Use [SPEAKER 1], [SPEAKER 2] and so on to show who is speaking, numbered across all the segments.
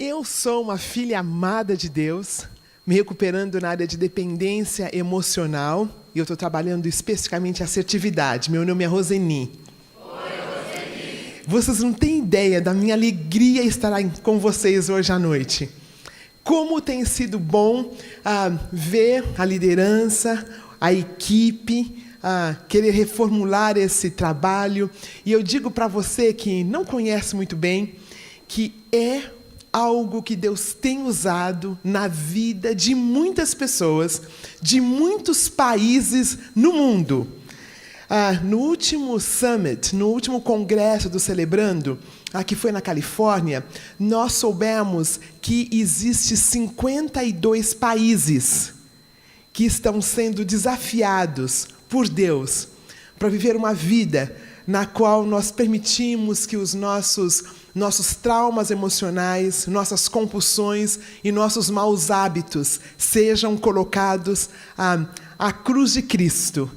[SPEAKER 1] Eu sou uma filha amada de Deus, me recuperando na área de dependência emocional, e eu estou trabalhando especificamente assertividade. Meu nome é Roseni.
[SPEAKER 2] Oi, Roseni.
[SPEAKER 1] Vocês não têm ideia da minha alegria estar com vocês hoje à noite. Como tem sido bom ver a liderança, a equipe, querer reformular esse trabalho. E eu digo para você que não conhece muito bem, que é algo que Deus tem usado na vida de muitas pessoas, de muitos países no mundo. No último Summit, no último congresso do Celebrando, que foi na Califórnia, nós soubemos que existem 52 países que estão sendo desafiados por Deus para viver uma vida na qual nós permitimos que os nossos traumas emocionais, nossas compulsões e nossos maus hábitos sejam colocados à cruz de Cristo.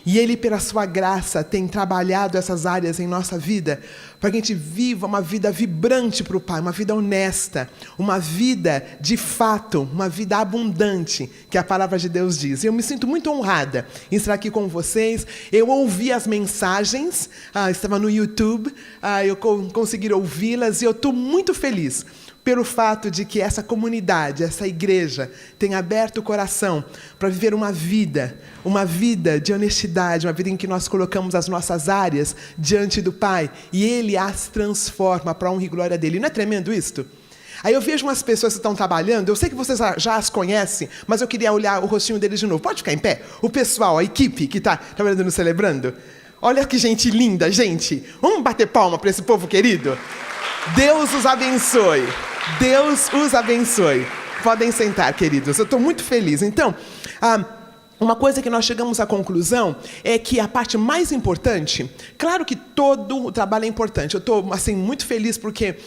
[SPEAKER 1] E Ele, pela sua graça, tem trabalhado essas áreas em nossa vida para que a gente viva uma vida vibrante para o Pai, uma vida honesta, uma vida de fato, uma vida abundante, que a palavra de Deus diz. Eu me sinto muito honrada em estar aqui com vocês. Eu ouvi as mensagens, estava no YouTube, eu consegui ouvi-las e eu estou muito feliz pelo fato de que essa comunidade, essa igreja, tem aberto o coração para viver uma vida de honestidade, uma vida em que nós colocamos as nossas áreas diante do Pai, e Ele as transforma para a honra e glória dEle. Não é tremendo isto? Aí eu vejo umas pessoas que estão trabalhando, eu sei que vocês já as conhecem, mas eu queria olhar o rostinho deles de novo. Pode ficar em pé? O pessoal, a equipe que está trabalhando no Celebrando. Olha que gente linda, gente. Vamos bater palma para esse povo querido? Deus os abençoe. Deus os abençoe. Podem sentar, queridos. Eu estou muito feliz. Então, uma coisa que nós chegamos à conclusão é que a parte mais importante, claro que todo o trabalho é importante. Eu estou muito feliz porque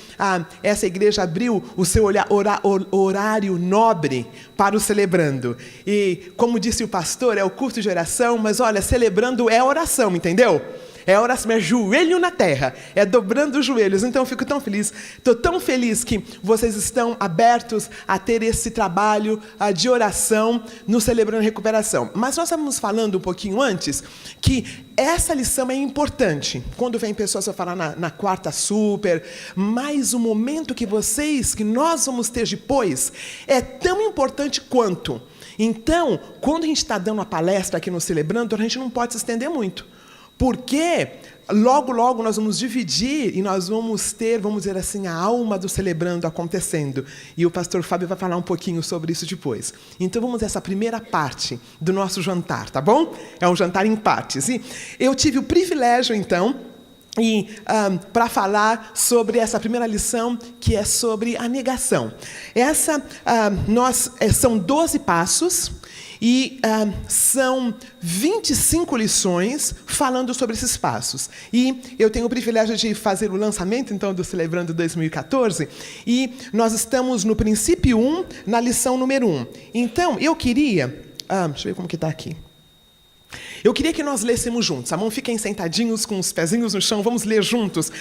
[SPEAKER 1] essa igreja abriu o seu horário nobre para o Celebrando. E, como disse o pastor, é o culto de oração, mas olha, Celebrando é oração, entendeu? É oração, é joelho na terra, é dobrando os joelhos. Então eu fico tão feliz, estou tão feliz que vocês estão abertos a ter esse trabalho de oração no Celebrando Recuperação. Mas nós estávamos falando um pouquinho antes que essa lição é importante. Quando vem pessoas a falar na quarta super, mas o momento que nós vamos ter depois, é tão importante quanto. Então, quando a gente está dando uma palestra aqui no Celebrando, a gente não pode se estender muito. Porque logo, logo nós vamos dividir e nós vamos ter, vamos dizer assim, a alma do Celebrando acontecendo. E o pastor Fábio vai falar um pouquinho sobre isso depois. Então vamos a essa primeira parte do nosso jantar, tá bom? É um jantar em partes. E eu tive o privilégio, então, para falar sobre essa primeira lição, que é sobre a negação. São 12 passos. E são 25 lições falando sobre esses passos. E eu tenho o privilégio de fazer o lançamento, então, do Celebrando 2014. E nós estamos no princípio 1, na lição número 1. Então, eu queria... deixa eu ver como que está aqui. Eu queria que nós lêssemos juntos. Fiquem sentadinhos com os pezinhos no chão. Vamos ler juntos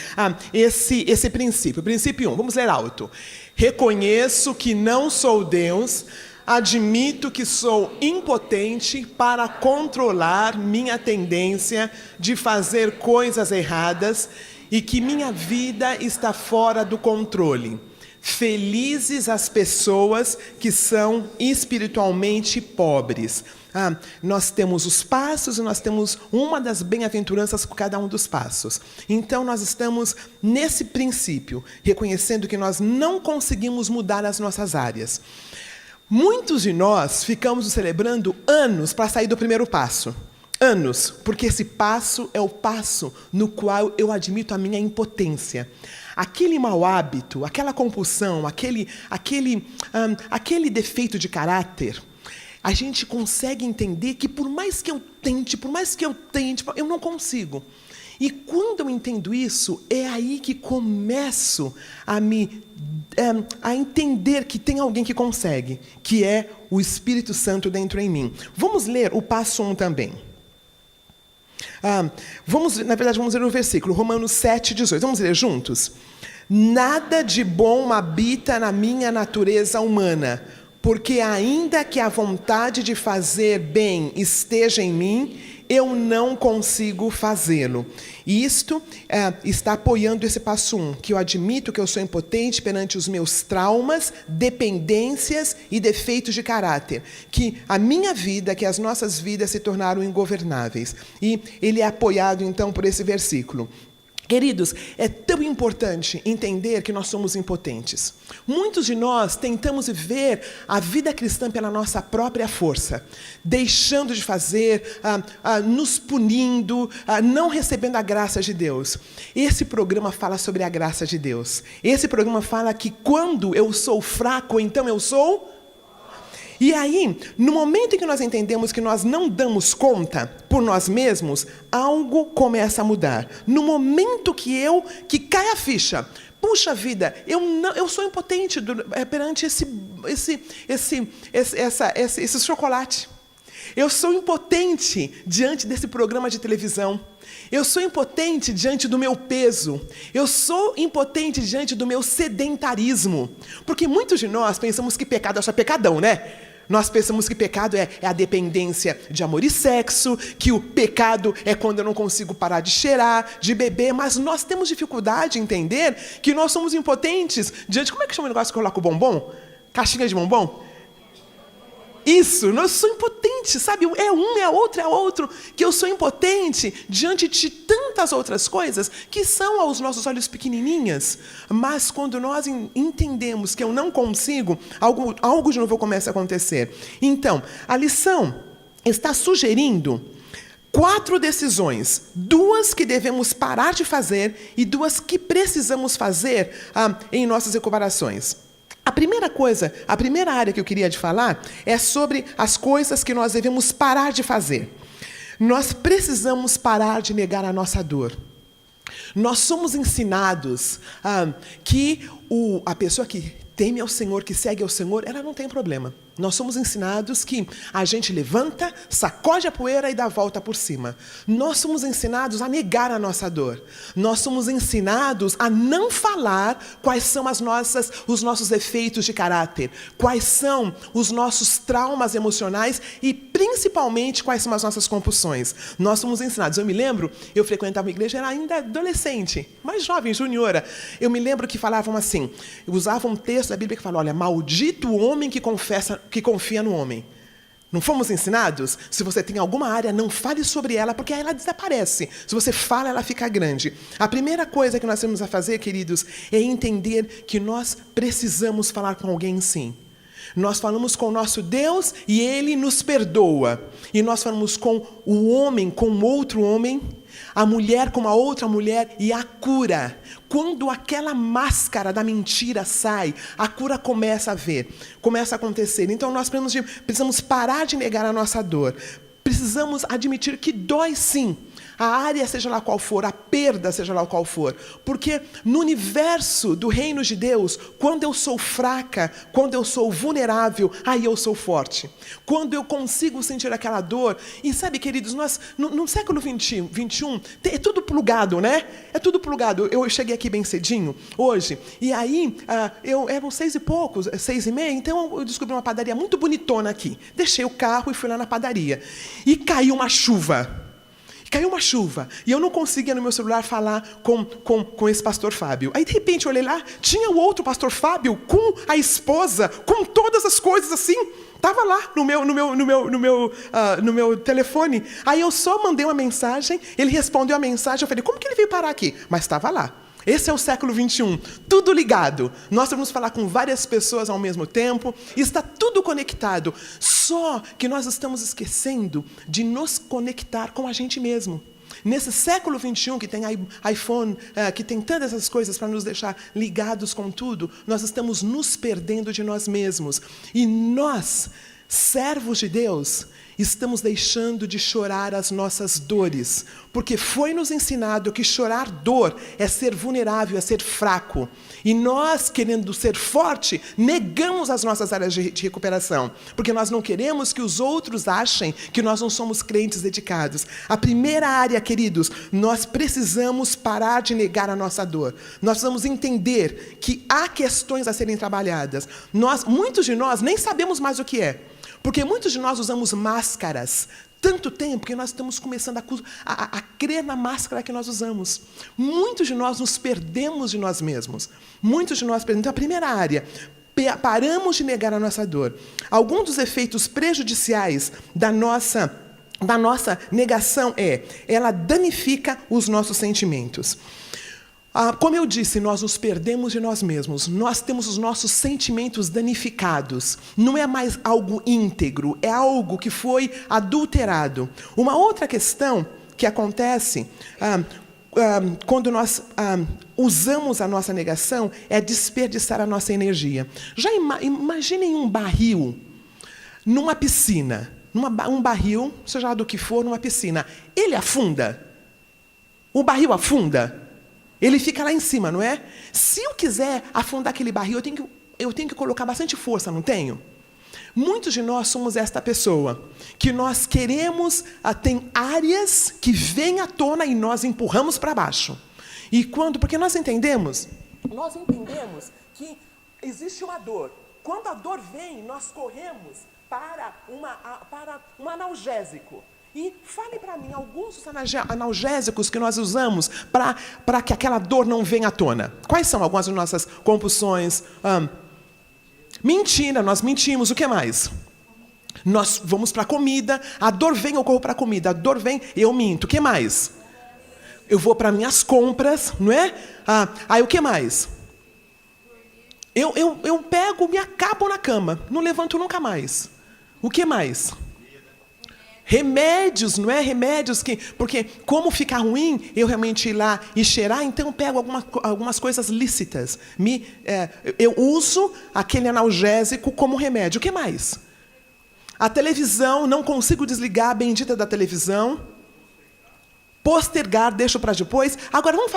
[SPEAKER 1] esse princípio. Princípio 1. Vamos ler alto. Reconheço que não sou Deus... Admito que sou impotente para controlar minha tendência de fazer coisas erradas e que minha vida está fora do controle. Felizes as pessoas que são espiritualmente pobres. Nós temos os passos e nós temos uma das bem-aventuranças por cada um dos passos. Então, nós estamos nesse princípio, reconhecendo que nós não conseguimos mudar as nossas áreas. Muitos de nós ficamos celebrando anos para sair do primeiro passo. Anos, porque esse passo é o passo no qual eu admito a minha impotência. Aquele mau hábito, aquela compulsão, aquele defeito de caráter, a gente consegue entender que por mais que eu tente, eu não consigo. E quando eu entendo isso, é aí que começo a entender que tem alguém que consegue, que é o Espírito Santo dentro em mim. Vamos ler o passo 1 também. Vamos ler o versículo, Romanos 7, 18. Vamos ler juntos? Nada de bom habita na minha natureza humana, porque ainda que a vontade de fazer bem esteja em mim, eu não consigo fazê-lo. E isto está apoiando esse passo 1, que eu admito que eu sou impotente perante os meus traumas, dependências e defeitos de caráter, que a minha vida, que as nossas vidas se tornaram ingovernáveis. E ele é apoiado, então, por esse versículo. Queridos, é tão importante entender que nós somos impotentes. Muitos de nós tentamos viver a vida cristã pela nossa própria força, deixando de fazer, nos punindo, não recebendo a graça de Deus. Esse programa fala sobre a graça de Deus. Esse programa fala que quando eu sou fraco, então eu sou... E aí, no momento em que nós entendemos que nós não damos conta por nós mesmos, algo começa a mudar. No momento que cai a ficha, puxa vida, eu sou impotente perante esse chocolate. Eu sou impotente diante desse programa de televisão. Eu sou impotente diante do meu peso. Eu sou impotente diante do meu sedentarismo. Porque muitos de nós pensamos que pecado é só pecadão, né? Nós pensamos que pecado é a dependência de amor e sexo, que o pecado é quando eu não consigo parar de cheirar, de beber, mas nós temos dificuldade em entender que nós somos impotentes diante... Como é que chama o negócio que coloca o bombom? Caixinha de bombom? Isso, nós somos impotentes, sabe? É outro, que eu sou impotente diante de tantas outras coisas que são aos nossos olhos pequenininhas, mas quando nós entendemos que eu não consigo, algo de novo começa a acontecer. Então, a lição está sugerindo 4 decisões, 2 que devemos parar de fazer e 2 que precisamos fazer em nossas recuperações. A primeira área que eu queria te falar é sobre as coisas que nós devemos parar de fazer. Nós precisamos parar de negar a nossa dor. Nós somos ensinados que a pessoa que teme ao Senhor, que segue ao Senhor, ela não tem problema. Nós somos ensinados que a gente levanta, sacode a poeira e dá a volta por cima. Nós somos ensinados a negar a nossa dor. Nós somos ensinados a não falar quais são os nossos efeitos de caráter, quais são os nossos traumas emocionais e, principalmente, quais são as nossas compulsões. Nós somos ensinados. Eu me lembro, eu frequentava uma igreja, era ainda adolescente, mais jovem, juniora. Eu me lembro que falavam assim, usavam um texto da Bíblia que fala, olha, maldito o homem que confia no homem. Não fomos ensinados? Se você tem alguma área, não fale sobre ela, porque aí ela desaparece. Se você fala, ela fica grande. A primeira coisa que nós temos a fazer, queridos, é entender que nós precisamos falar com alguém sim. Nós falamos com o nosso Deus e Ele nos perdoa. E nós falamos com o homem, com outro homem, a mulher com a outra mulher e a cura. Quando aquela máscara da mentira sai, a cura começa a acontecer. Então nós precisamos parar de negar a nossa dor. Precisamos admitir que dói sim. A área, seja lá qual for, a perda, seja lá qual for. Porque no universo do reino de Deus, quando eu sou fraca, quando eu sou vulnerável, aí eu sou forte. Quando eu consigo sentir aquela dor. E sabe, queridos, nós, no século XXI, é tudo plugado, né? É tudo plugado. Eu cheguei aqui bem cedinho, hoje, e aí, eram 6 e poucos, 6 e meia, então eu descobri uma padaria muito bonitona aqui. Deixei o carro e fui lá na padaria. E caiu uma chuva. E eu não conseguia no meu celular falar com esse pastor Fábio. Aí, de repente, eu olhei lá, tinha o outro pastor Fábio com a esposa, com todas as coisas assim. Estava lá no meu telefone. Aí eu só mandei uma mensagem, ele respondeu a mensagem, eu falei, como que ele veio parar aqui? Mas estava lá. Esse é o século XXI, tudo ligado. Nós vamos falar com várias pessoas ao mesmo tempo, e está tudo conectado. Só que nós estamos esquecendo de nos conectar com a gente mesmo. Nesse século XXI, que tem iPhone, que tem tantas essas coisas para nos deixar ligados com tudo, nós estamos nos perdendo de nós mesmos. E nós servos de Deus, estamos deixando de chorar as nossas dores, porque foi nos ensinado que chorar dor é ser vulnerável, é ser fraco. E nós, querendo ser forte, negamos as nossas áreas de recuperação, porque nós não queremos que os outros achem que nós não somos crentes dedicados. A primeira área, queridos, nós precisamos parar de negar a nossa dor. Nós precisamos entender que há questões a serem trabalhadas. Muitos de nós nem sabemos mais o que é. Porque muitos de nós usamos máscaras tanto tempo que nós estamos começando a crer na máscara que nós usamos. Muitos de nós nos perdemos de nós mesmos. Muitos de nós perdemos. Então, a primeira área, paramos de negar a nossa dor. Alguns dos efeitos prejudiciais da nossa negação ela danifica os nossos sentimentos. Como eu disse, nós nos perdemos de nós mesmos. Nós temos os nossos sentimentos danificados. Não é mais algo íntegro, é algo que foi adulterado. Uma outra questão que acontece quando nós usamos a nossa negação é desperdiçar a nossa energia. Já imaginem um barril numa piscina. Um barril, seja do que for, numa piscina. Ele afunda? O barril afunda? Ele fica lá em cima, não é? Se eu quiser afundar aquele barril, eu tenho que colocar bastante força, não tenho? Muitos de nós somos esta pessoa, que nós queremos, tem áreas que vêm à tona e nós empurramos para baixo. Porque nós entendemos que existe uma dor. Quando a dor vem, nós corremos para um analgésico. E fale para mim alguns dos analgésicos que nós usamos para que aquela dor não venha à tona. Quais são algumas das nossas compulsões? Mentira, nós mentimos. O que mais? Nós vamos para a comida. A dor vem, eu corro para a comida. A dor vem, eu minto. O que mais? Eu vou para minhas compras, não é? Aí o que mais? Eu pego, me acabo na cama. Não levanto nunca mais. O que mais? Remédios, não é? Remédios porque como ficar ruim, eu realmente ir lá e cheirar, então eu pego algumas coisas lícitas. Eu uso aquele analgésico como remédio. O que mais? A televisão, não consigo desligar a bendita da televisão. Postergar, deixo para depois. Agora, vamos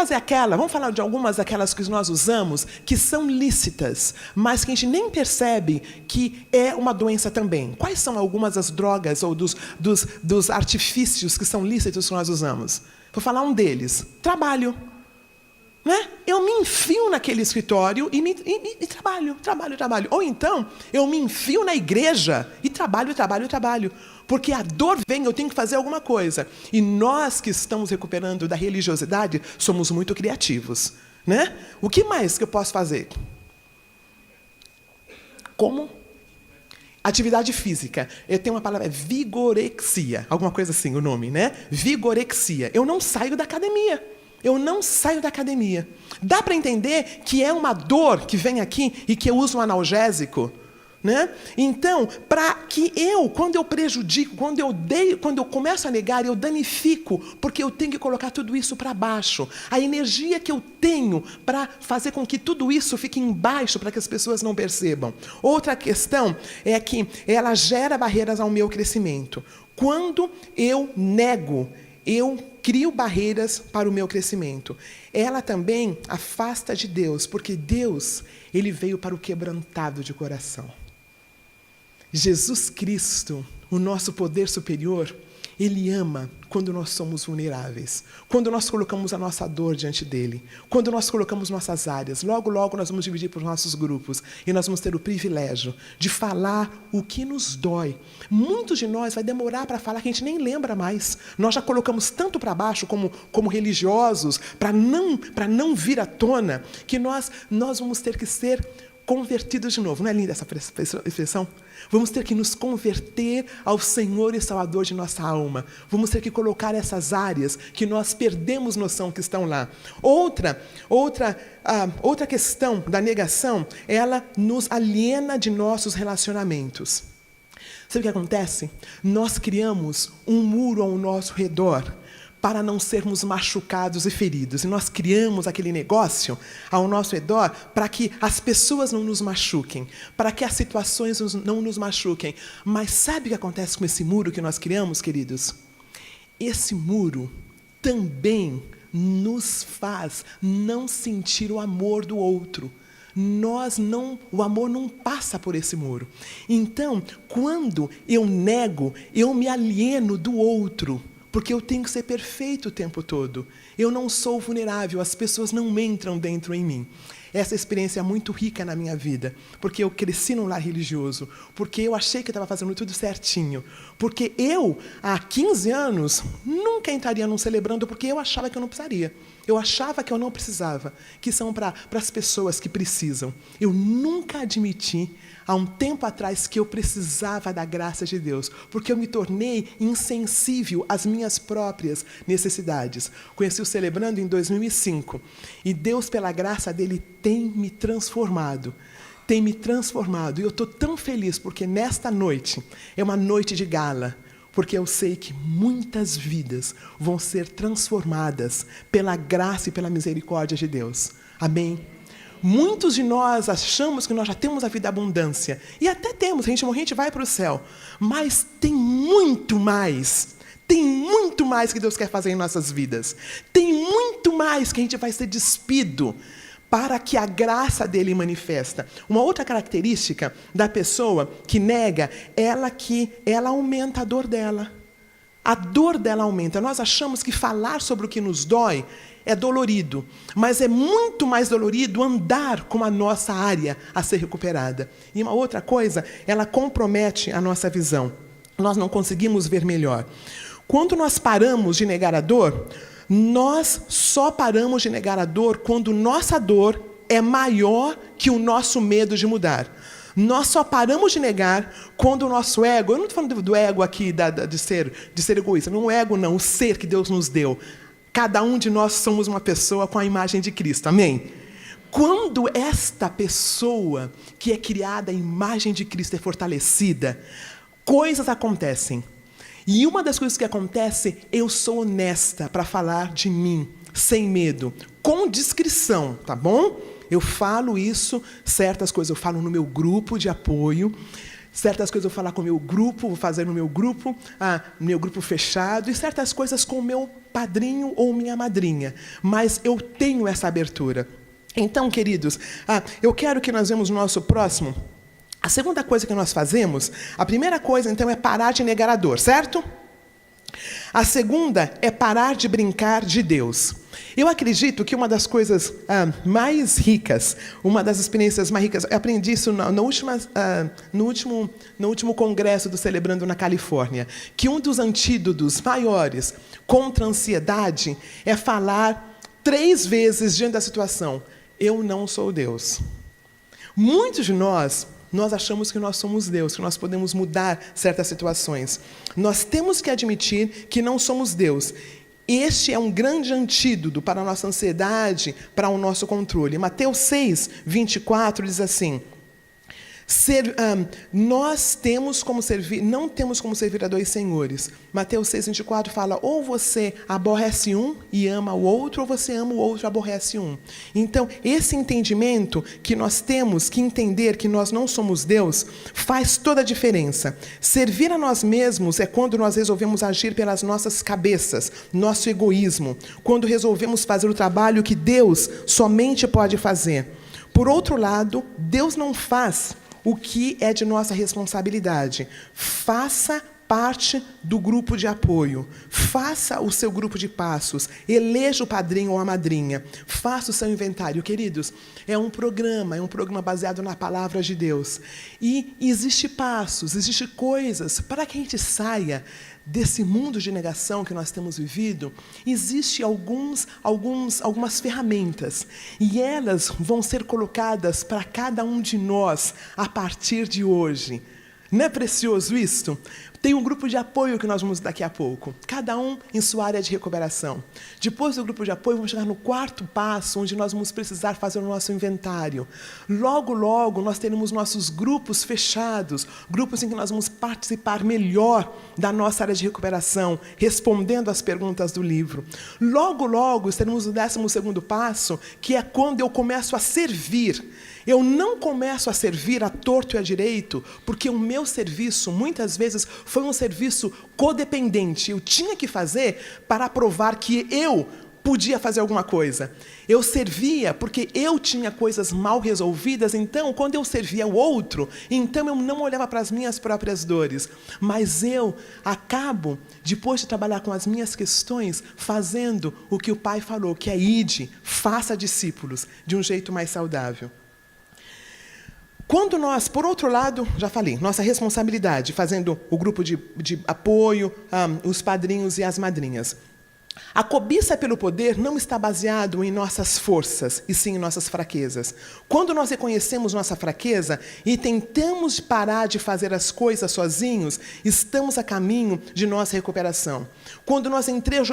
[SPEAKER 1] falar de algumas daquelas que nós usamos, que são lícitas, mas que a gente nem percebe que é uma doença também. Quais são algumas das drogas ou dos artifícios que são lícitos que nós usamos? Vou falar um deles. Trabalho. Né? Eu me enfio naquele escritório e trabalho. Ou então, eu me enfio na igreja e trabalho. Porque a dor vem, eu tenho que fazer alguma coisa. E nós que estamos recuperando da religiosidade, somos muito criativos. Né? O que mais que eu posso fazer? Como? Atividade física. Eu tenho uma palavra, vigorexia. Alguma coisa assim, o nome, né? Vigorexia. Eu não saio da academia. Dá para entender que é uma dor que vem aqui e que eu uso um analgésico? Né? Então, quando eu prejudico, quando eu começo a negar, eu danifico, porque eu tenho que colocar tudo isso para baixo. A energia que eu tenho para fazer com que tudo isso fique embaixo, para que as pessoas não percebam. Outra questão é que ela gera barreiras ao meu crescimento. Quando eu nego, eu crio barreiras para o meu crescimento. Ela também afasta de Deus, porque Deus, Ele veio para o quebrantado de coração. Jesus Cristo, o nosso poder superior, Ele ama quando nós somos vulneráveis, quando nós colocamos a nossa dor diante dEle, quando nós colocamos nossas áreas. Logo, logo nós vamos dividir por nossos grupos e nós vamos ter o privilégio de falar o que nos dói. Muitos de nós vai demorar para falar que a gente nem lembra mais. Nós já colocamos tanto para baixo como religiosos, para não vir à tona, que nós vamos ter que ser convertidos de novo. Não é linda essa expressão? Vamos ter que nos converter ao Senhor e Salvador de nossa alma. Vamos ter que colocar essas áreas que nós perdemos noção que estão lá. Outra questão da negação, ela nos aliena de nossos relacionamentos. Sabe o que acontece? Nós criamos um muro ao nosso redor para não sermos machucados e feridos. E nós criamos aquele negócio ao nosso redor para que as pessoas não nos machuquem, para que as situações não nos machuquem. Mas sabe o que acontece com esse muro que nós criamos, queridos? Esse muro também nos faz não sentir o amor do outro. O amor não passa por esse muro. Então, quando eu nego, eu me alieno do outro, porque eu tenho que ser perfeito o tempo todo. Eu não sou vulnerável, as pessoas não entram dentro em mim. Essa experiência é muito rica na minha vida, porque eu cresci num lar religioso, porque eu achei que eu estava fazendo tudo certinho, porque eu, há 15 anos, nunca entraria num celebrando, porque eu achava que eu não precisaria. Eu achava que eu não precisava, que são para as pessoas que precisam. Eu nunca admiti, há um tempo atrás, que eu precisava da graça de Deus, porque eu me tornei insensível às minhas próprias necessidades. Conheci o Celebrando em 2005, e Deus, pela graça dele, tem me transformado. Tem me transformado, e eu estou tão feliz, porque nesta noite é uma noite de gala, porque eu sei que muitas vidas vão ser transformadas pela graça e pela misericórdia de Deus. Amém? Muitos de nós achamos que nós já temos a vida abundância. E até temos, a gente morrer, a gente vai para o céu. Mas tem muito mais. Tem muito mais que Deus quer fazer em nossas vidas. Tem muito mais que a gente vai ser despido para que a graça dele manifesta. Uma outra característica da pessoa que nega, ela aumenta a dor dela. A dor dela aumenta. Nós achamos que falar sobre o que nos dói é dolorido, mas é muito mais dolorido andar com a nossa área a ser recuperada. E uma outra coisa, ela compromete a nossa visão. Nós não conseguimos ver melhor. Quando nós paramos de negar a dor, nós só paramos de negar a dor quando nossa dor é maior que o nosso medo de mudar. Nós só paramos de negar quando o nosso ego, eu não estou falando do ego aqui de ser egoísta, não o ego não, o ser que Deus nos deu. Cada um de nós somos uma pessoa com a imagem de Cristo, amém? Quando esta pessoa que é criada à imagem de Cristo é fortalecida, coisas acontecem. E uma das coisas que acontece, eu sou honesta para falar de mim, sem medo, com discrição, tá bom? Eu falo isso, certas coisas eu falo no meu grupo de apoio, certas coisas eu vou falar com o meu grupo, vou fazer no meu grupo fechado, e certas coisas com o meu padrinho ou minha madrinha. Mas eu tenho essa abertura. Então, queridos, eu quero que nós vemos o nosso próximo. A segunda coisa que nós fazemos, a primeira coisa, então, é parar de negar a dor, certo? A segunda é parar de brincar de Deus. Eu acredito que uma das coisas mais ricas, uma das experiências mais ricas, eu aprendi isso no último congresso do Celebrando na Califórnia, que um dos antídotos maiores contra a ansiedade é falar 3 vezes diante da situação: eu não sou Deus. Muitos de nós achamos que nós somos Deus, que nós podemos mudar certas situações. Nós temos que admitir que não somos Deus. Este é um grande antídoto para a nossa ansiedade, para o nosso controle. Mateus 6, 24 diz assim: nós não temos como servir a 2 senhores. Mateus 6, 24 fala: ou você aborrece um e ama o outro, ou você ama o outro e aborrece um. Então, esse entendimento que nós temos que entender que nós não somos Deus, faz toda a diferença. Servir a nós mesmos é quando nós resolvemos agir pelas nossas cabeças, nosso egoísmo, quando resolvemos fazer o trabalho que Deus somente pode fazer. Por outro lado, Deus não faz o que é de nossa responsabilidade. Faça parte do grupo de apoio. Faça o seu grupo de passos. Eleja o padrinho ou a madrinha. Faça o seu inventário. Queridos, é um programa baseado na palavra de Deus. E existe passos, existe coisas para que a gente saia desse mundo de negação que nós temos vivido. Existem algumas ferramentas, e elas vão ser colocadas para cada um de nós a partir de hoje. Não é precioso isto? Tem um grupo de apoio que nós vamos daqui a pouco, cada um em sua área de recuperação. Depois do grupo de apoio, vamos chegar no quarto passo, onde nós vamos precisar fazer o nosso inventário. Logo, logo, nós teremos nossos grupos fechados, grupos em que nós vamos participar melhor da nossa área de recuperação, respondendo às perguntas do livro. Logo, logo, teremos o 12º passo, que é quando eu começo a servir. Eu não começo a servir a torto e a direito, porque o meu serviço, muitas vezes, foi um serviço codependente. Eu tinha que fazer para provar que eu podia fazer alguma coisa. Eu servia porque eu tinha coisas mal resolvidas, então, quando eu servia o outro, então eu não olhava para as minhas próprias dores. Mas eu acabo, depois de trabalhar com as minhas questões, fazendo o que o Pai falou, que é ide, faça discípulos, de um jeito mais saudável. Quando nós, por outro lado, já falei, nossa responsabilidade, fazendo o grupo de apoio, os padrinhos e as madrinhas. A cobiça pelo poder não está baseado em nossas forças, e sim em nossas fraquezas. Quando nós reconhecemos nossa fraqueza e tentamos parar de fazer as coisas sozinhos, estamos a caminho de nossa recuperação. Quando nós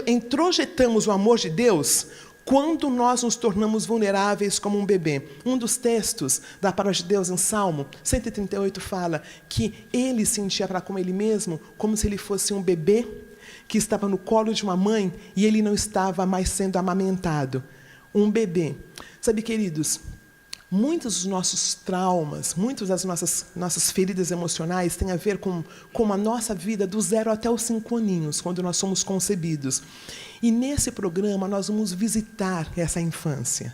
[SPEAKER 1] introjetamos o amor de Deus, quando nós nos tornamos vulneráveis como um bebê. Um dos textos da palavra de Deus em Salmo 138 fala que ele sentia para com ele mesmo como se ele fosse um bebê que estava no colo de uma mãe e ele não estava mais sendo amamentado. Um bebê. Sabe, queridos, muitos dos nossos traumas, muitas das nossas feridas emocionais têm a ver com a nossa vida do 0 até os 5 aninhos, quando nós somos concebidos. E nesse programa nós vamos visitar essa infância.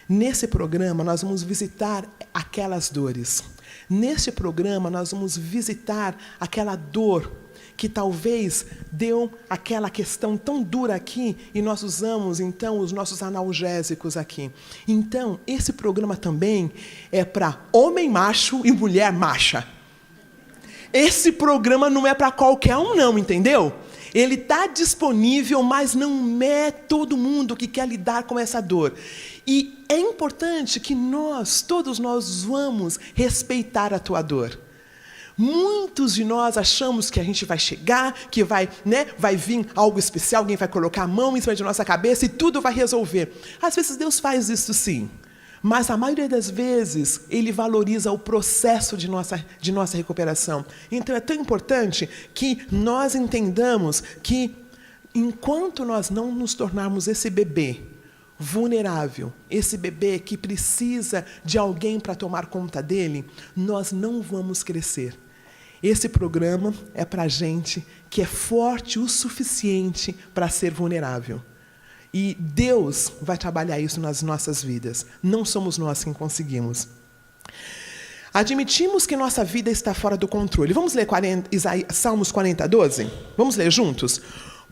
[SPEAKER 1] Nesse programa nós vamos visitar aquelas dores. Neste programa nós vamos visitar aquela dor que talvez deu aquela questão tão dura aqui e nós usamos, então, os nossos analgésicos aqui. Então, esse programa também é para homem macho e mulher macha. Esse programa não é para qualquer um, não, entendeu? Ele está disponível, mas não é todo mundo que quer lidar com essa dor. E é importante que todos nós vamos respeitar a tua dor. Muitos de nós achamos que a gente vai chegar, que vai vir algo especial, alguém vai colocar a mão em cima de nossa cabeça e tudo vai resolver. Às vezes Deus faz isso sim, mas a maioria das vezes Ele valoriza o processo de nossa recuperação. Então é tão importante que nós entendamos que enquanto nós não nos tornarmos esse bebê vulnerável, esse bebê que precisa de alguém para tomar conta dele, nós não vamos crescer. Esse programa é para gente que é forte o suficiente para ser vulnerável. E Deus vai trabalhar isso nas nossas vidas. Não somos nós quem conseguimos. Admitimos que nossa vida está fora do controle. Vamos ler Salmos 40, 12? Vamos ler juntos?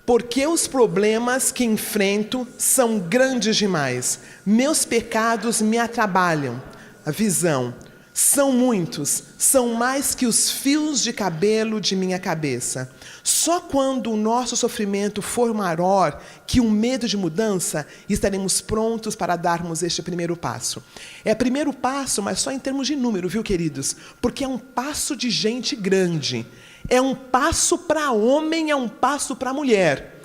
[SPEAKER 1] Porque os problemas que enfrento são grandes demais. Meus pecados me atrapalham. A visão. São muitos, são mais que os fios de cabelo de minha cabeça. Só quando o nosso sofrimento for maior que o medo de mudança, estaremos prontos para darmos este primeiro passo. É primeiro passo, mas só em termos de número, viu, queridos? Porque é um passo de gente grande. É um passo para homem, é um passo para mulher.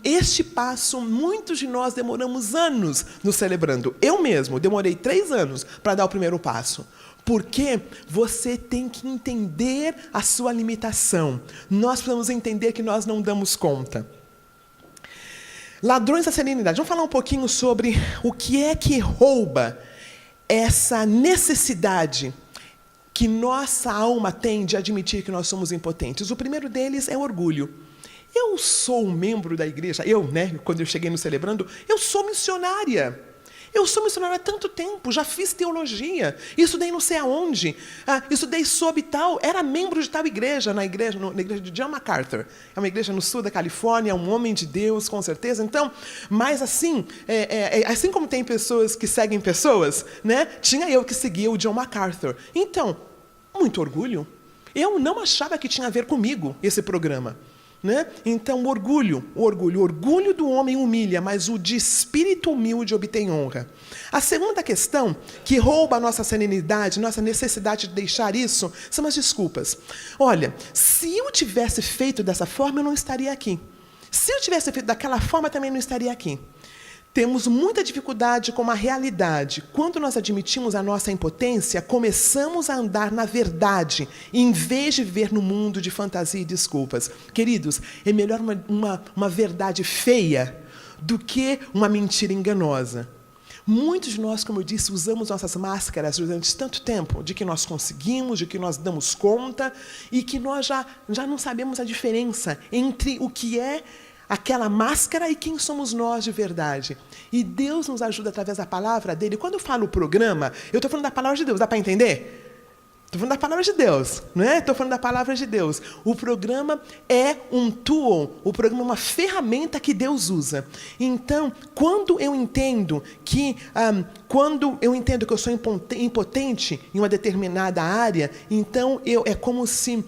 [SPEAKER 1] Este passo, muitos de nós demoramos anos nos celebrando. Eu mesmo demorei 3 anos para dar o primeiro passo. Porque você tem que entender a sua limitação. Nós precisamos entender que nós não damos conta. Ladrões da serenidade. Vamos falar um pouquinho sobre o que é que rouba essa necessidade que nossa alma tem de admitir que nós somos impotentes. O primeiro deles é o orgulho. Eu sou um membro da igreja, quando eu cheguei no Celebrando, eu sou missionária. Eu sou missionária há tanto tempo, já fiz teologia, estudei não sei aonde, estudei sob tal, era membro de tal igreja, na igreja de John MacArthur. É uma igreja no sul da Califórnia, um homem de Deus, com certeza. Então, mas assim, assim como tem pessoas que seguem pessoas, tinha eu que seguia o John MacArthur. Então, muito orgulho. Eu não achava que tinha a ver comigo esse programa. Né? Então, o orgulho do homem humilha, mas o de espírito humilde obtém honra. A segunda questão, que rouba a nossa serenidade, nossa necessidade de deixar isso, são as desculpas. Olha, se eu tivesse feito dessa forma, eu não estaria aqui. Se eu tivesse feito daquela forma, também não estaria aqui. Temos muita dificuldade com a realidade. Quando nós admitimos a nossa impotência, começamos a andar na verdade, em vez de viver no mundo de fantasia e desculpas. Queridos, é melhor uma verdade feia do que uma mentira enganosa. Muitos de nós, como eu disse, usamos nossas máscaras durante tanto tempo, de que nós conseguimos, de que nós damos conta, e que nós já não sabemos a diferença entre o que é aquela máscara e quem somos nós de verdade. E Deus nos ajuda através da palavra dele. Quando eu falo programa, eu estou falando da palavra de Deus. Dá para entender? Estou falando da palavra de Deus, não é? Estou falando da palavra de Deus. O programa é um tool, o programa é uma ferramenta que Deus usa. Então, quando eu entendo que eu sou impotente em uma determinada área, então é como se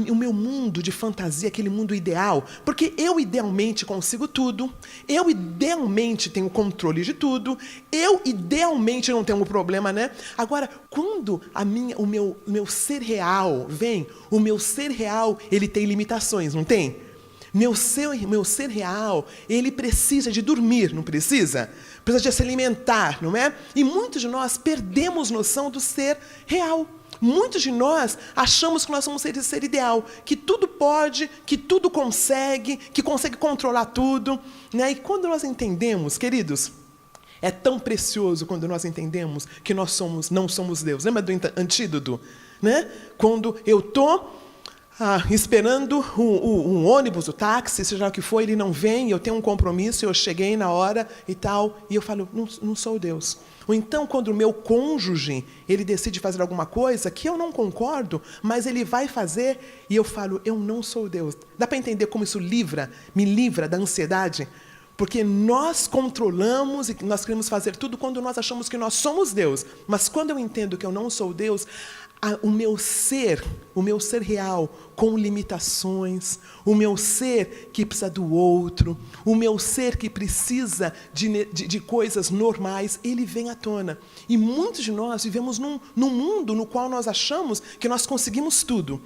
[SPEAKER 1] o meu mundo de fantasia, aquele mundo ideal, porque eu idealmente consigo tudo, eu idealmente tenho controle de tudo, eu idealmente não tenho um problema, né? Agora, quando o meu ser real vem, o meu ser real, ele tem limitações, não tem? Meu ser real, ele precisa de dormir, não precisa? Precisa de se alimentar, não é? E muitos de nós perdemos noção do ser real. Muitos de nós achamos que nós somos esse ser ideal, que tudo pode, que tudo consegue, que consegue controlar tudo, né? E quando nós entendemos, queridos, é tão precioso quando nós entendemos que nós não somos Deus. Lembra do antídoto? Né? Quando eu estou esperando um ônibus, o táxi, seja o que for, ele não vem, eu tenho um compromisso, eu cheguei na hora e tal, e eu falo, não sou Deus. Ou então, quando o meu cônjuge, ele decide fazer alguma coisa que eu não concordo, mas ele vai fazer, e eu falo, eu não sou Deus. Dá para entender como isso me livra da ansiedade? Porque nós controlamos e nós queremos fazer tudo quando nós achamos que nós somos Deus. Mas quando eu entendo que eu não sou Deus, o meu ser real, com limitações, o meu ser que precisa do outro, o meu ser que precisa de coisas normais, ele vem à tona. E muitos de nós vivemos num mundo no qual nós achamos que nós conseguimos tudo.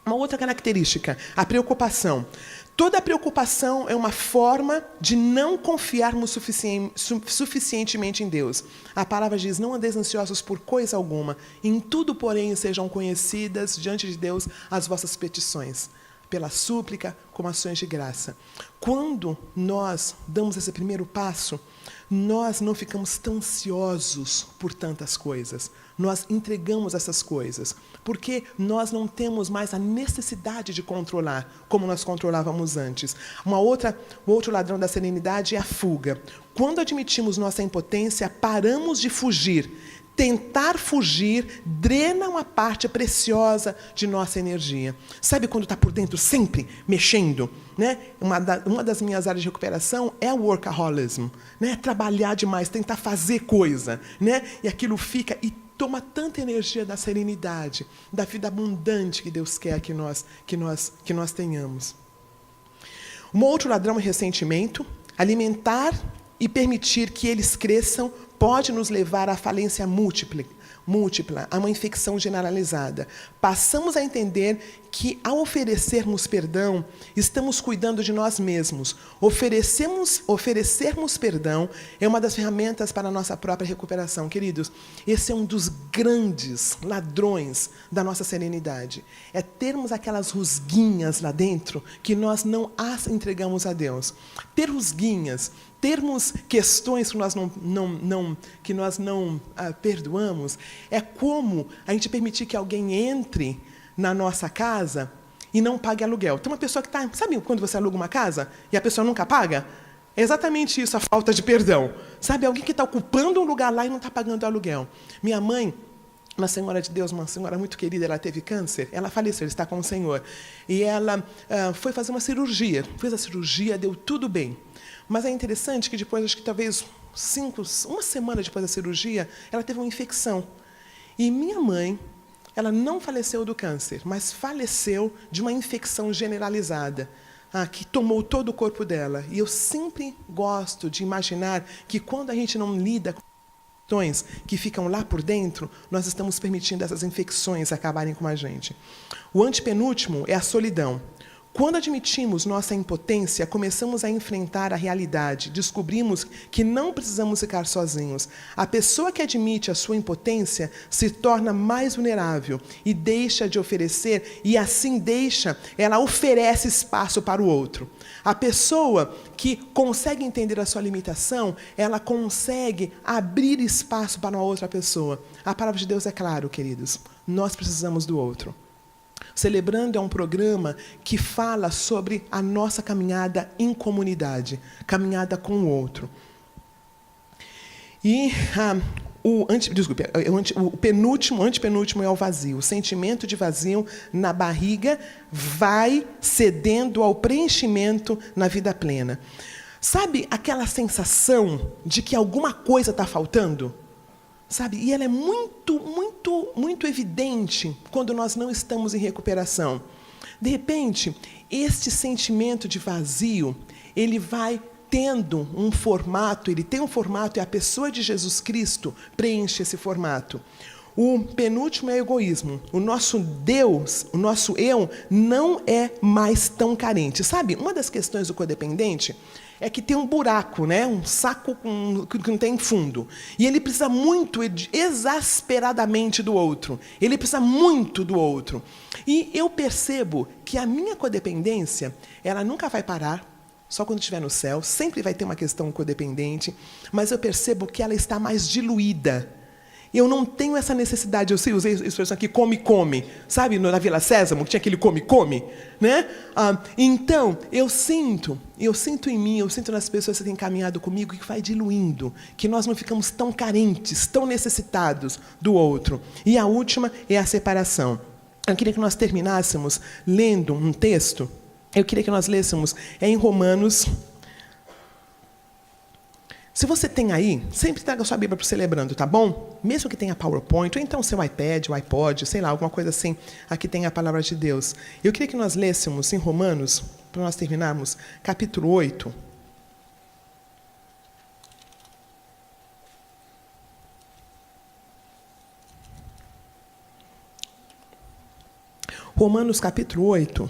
[SPEAKER 1] Uma outra característica, a preocupação. Toda preocupação é uma forma de não confiarmos suficientemente em Deus. A palavra diz, não andeis ansiosos por coisa alguma, em tudo, porém, sejam conhecidas diante de Deus as vossas petições, pela súplica, com ações de graça. Quando nós damos esse primeiro passo, nós não ficamos tão ansiosos por tantas coisas. Nós entregamos essas coisas, porque nós não temos mais a necessidade de controlar, como nós controlávamos antes. O outro ladrão da serenidade é a fuga. Quando admitimos nossa impotência, paramos de fugir. Tentar fugir drena uma parte preciosa de nossa energia. Sabe quando está por dentro sempre mexendo? Né? Uma das minhas áreas de recuperação é o workaholism. Né? Trabalhar demais, tentar fazer coisa. Né? E aquilo fica e toma tanta energia da serenidade, da vida abundante que Deus quer que nós tenhamos. Um outro ladrão é ressentimento. Alimentar e permitir que eles cresçam pode nos levar à falência múltipla, a uma infecção generalizada. Passamos a entender que, ao oferecermos perdão, estamos cuidando de nós mesmos. Oferecermos perdão é uma das ferramentas para a nossa própria recuperação. Queridos, esse é um dos grandes ladrões da nossa serenidade. É termos aquelas rusguinhas lá dentro que nós não as entregamos a Deus. Ter rusguinhas, termos questões que nós não perdoamos, é como a gente permitir que alguém entre na nossa casa e não pague aluguel. Tem uma pessoa que está... Sabe quando você aluga uma casa e a pessoa nunca paga? É exatamente isso, a falta de perdão. Sabe, alguém que está ocupando um lugar lá e não está pagando aluguel. Minha mãe, uma senhora de Deus, uma senhora muito querida, ela teve câncer, ela faleceu, está com o Senhor. E ela foi fazer uma cirurgia. Fez a cirurgia, deu tudo bem. Mas é interessante que depois, acho que talvez uma semana depois da cirurgia, ela teve uma infecção. E minha mãe, ela não faleceu do câncer, mas faleceu de uma infecção generalizada. que tomou todo o corpo dela. E eu sempre gosto de imaginar que quando a gente não lida com questões que ficam lá por dentro, nós estamos permitindo essas infecções acabarem com a gente. O antepenúltimo é a solidão. Quando admitimos nossa impotência, começamos a enfrentar a realidade. Descobrimos que não precisamos ficar sozinhos. A pessoa que admite a sua impotência se torna mais vulnerável e deixa de oferecer, e assim ela oferece espaço para o outro. A pessoa que consegue entender a sua limitação, ela consegue abrir espaço para uma outra pessoa. A palavra de Deus é clara, queridos. Nós precisamos do outro. Celebrando é um programa que fala sobre a nossa caminhada em comunidade, caminhada com o outro. E o antepenúltimo é o vazio. O sentimento de vazio na barriga vai cedendo ao preenchimento na vida plena. Sabe aquela sensação de que alguma coisa está faltando? Sabe? E ela é muito, muito, muito evidente quando nós não estamos em recuperação. De repente, este sentimento de vazio, ele vai tendo um formato, ele tem um formato, e a pessoa de Jesus Cristo preenche esse formato. O penúltimo é o egoísmo. O nosso Deus, o nosso eu, não é mais tão carente. Sabe, uma das questões do codependente é que tem um buraco, né? Um saco que não tem fundo. E ele precisa muito, exasperadamente do outro. Ele precisa muito do outro. E eu percebo que a minha codependência, ela nunca vai parar, só quando estiver no céu. Sempre vai ter uma questão codependente, mas eu percebo que ela está mais diluída. Eu não tenho essa necessidade, eu usei a expressão aqui, come, sabe, na Vila Sésamo, que tinha aquele come, né? Então, eu sinto em mim, eu sinto nas pessoas que têm caminhado comigo, que vai diluindo, que nós não ficamos tão carentes, tão necessitados do outro. E a última é a separação. Eu queria que nós terminássemos lendo um texto, eu queria que nós lêssemos em Romanos. Se você tem aí, sempre traga a sua Bíblia para o Celebrando, tá bom? Mesmo que tenha PowerPoint, ou então seu iPad, o iPod, sei lá, alguma coisa assim, aqui tem a palavra de Deus. Eu queria que nós lêssemos em Romanos, para nós terminarmos, capítulo 8. Romanos, capítulo 8.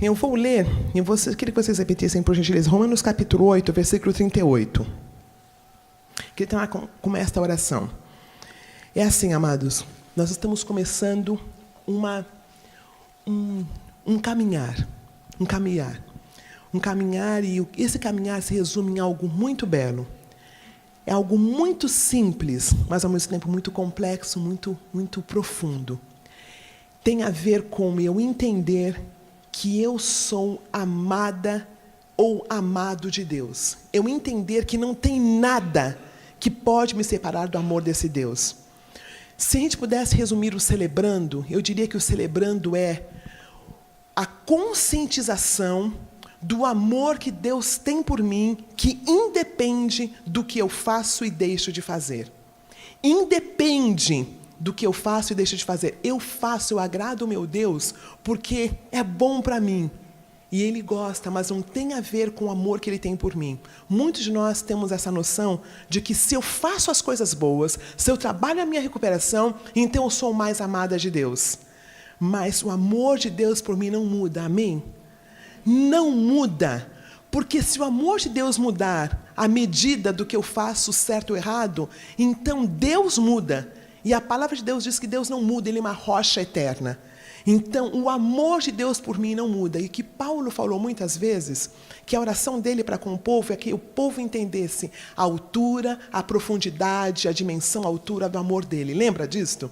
[SPEAKER 1] Eu vou ler, eu queria que vocês repetissem, por gentileza, Romanos capítulo 8, versículo 38. Que terminar com esta oração. É assim, amados, nós estamos começando um caminhar, e esse caminhar se resume em algo muito belo. É algo muito simples, mas ao mesmo tempo muito complexo, muito, muito profundo. Tem a ver com eu entender que eu sou amada ou amado de Deus. Eu entender que não tem nada que pode me separar do amor desse Deus. Se a gente pudesse resumir o Celebrando, eu diria que o Celebrando é a conscientização do amor que Deus tem por mim, que independe do que eu faço e deixo de fazer. Independe do que eu faço e deixo de fazer. Eu agrado o meu Deus porque é bom para mim. E Ele gosta, mas não tem a ver com o amor que Ele tem por mim. Muitos de nós temos essa noção de que se eu faço as coisas boas, se eu trabalho a minha recuperação, então eu sou mais amada de Deus. Mas o amor de Deus por mim não muda, amém? Não muda. Porque se o amor de Deus mudar à medida do que eu faço certo ou errado, então Deus muda. E a palavra de Deus diz que Deus não muda, Ele é uma rocha eterna. Então, o amor de Deus por mim não muda. E que Paulo falou muitas vezes, que a oração dele para com o povo é que o povo entendesse a altura, a profundidade, a dimensão, a altura do amor dele. Lembra disto?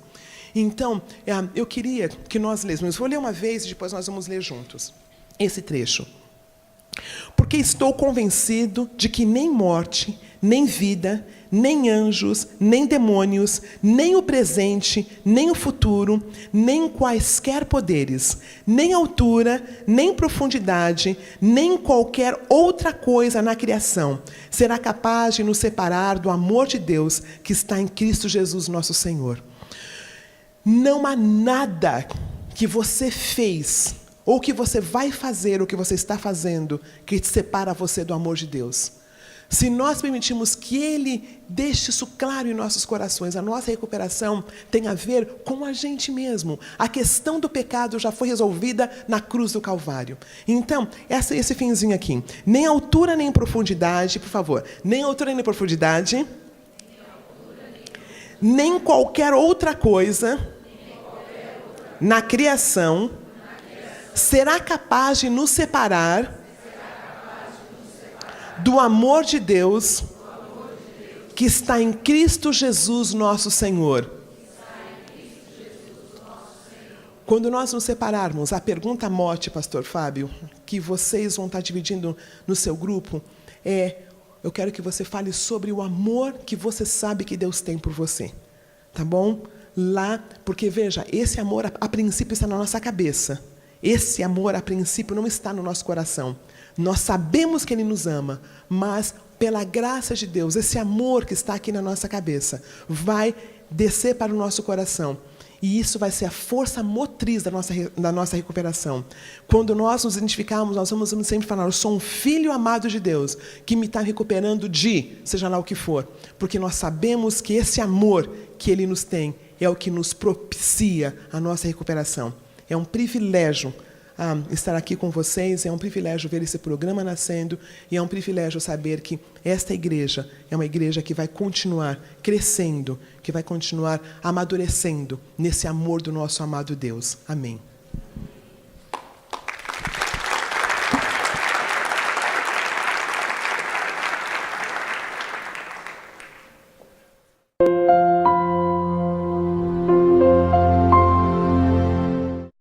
[SPEAKER 1] Então, eu queria que nós lêssemos. Vou ler uma vez e depois nós vamos ler juntos esse trecho. Porque estou convencido de que nem morte, nem vida, nem anjos, nem demônios, nem o presente, nem o futuro, nem quaisquer poderes, nem altura, nem profundidade, nem qualquer outra coisa na criação será capaz de nos separar do amor de Deus que está em Cristo Jesus, nosso Senhor. Não há nada que você fez, ou que você vai fazer, ou que você está fazendo, que te separa você do amor de Deus. Se nós permitirmos que Ele deixe isso claro em nossos corações, a nossa recuperação tem a ver com a gente mesmo. A questão do pecado já foi resolvida na cruz do Calvário. Então, esse finzinho aqui. Nem altura nem profundidade, por favor. Nem altura nem profundidade. Nem qualquer outra coisa na criação será capaz de nos separar do amor de Deus que está em Cristo Jesus, nosso Senhor. Quando nós nos separarmos, a pergunta mote, pastor Fábio, que vocês vão estar dividindo no seu grupo, eu quero que você fale sobre o amor que você sabe que Deus tem por você. Tá bom? Lá, porque veja, esse amor a princípio está na nossa cabeça. Esse amor a princípio não está no nosso coração. Nós sabemos que Ele nos ama, mas pela graça de Deus, esse amor que está aqui na nossa cabeça vai descer para o nosso coração. E isso vai ser a força motriz da nossa recuperação. Quando nós nos identificarmos, nós vamos sempre falar: eu sou um filho amado de Deus, que me está recuperando de, seja lá o que for. Porque nós sabemos que esse amor que Ele nos tem é o que nos propicia a nossa recuperação. É um privilégio estar aqui com vocês, é um privilégio ver esse programa nascendo, e é um privilégio saber que esta igreja é uma igreja que vai continuar crescendo, que vai continuar amadurecendo nesse amor do nosso amado Deus. Amém.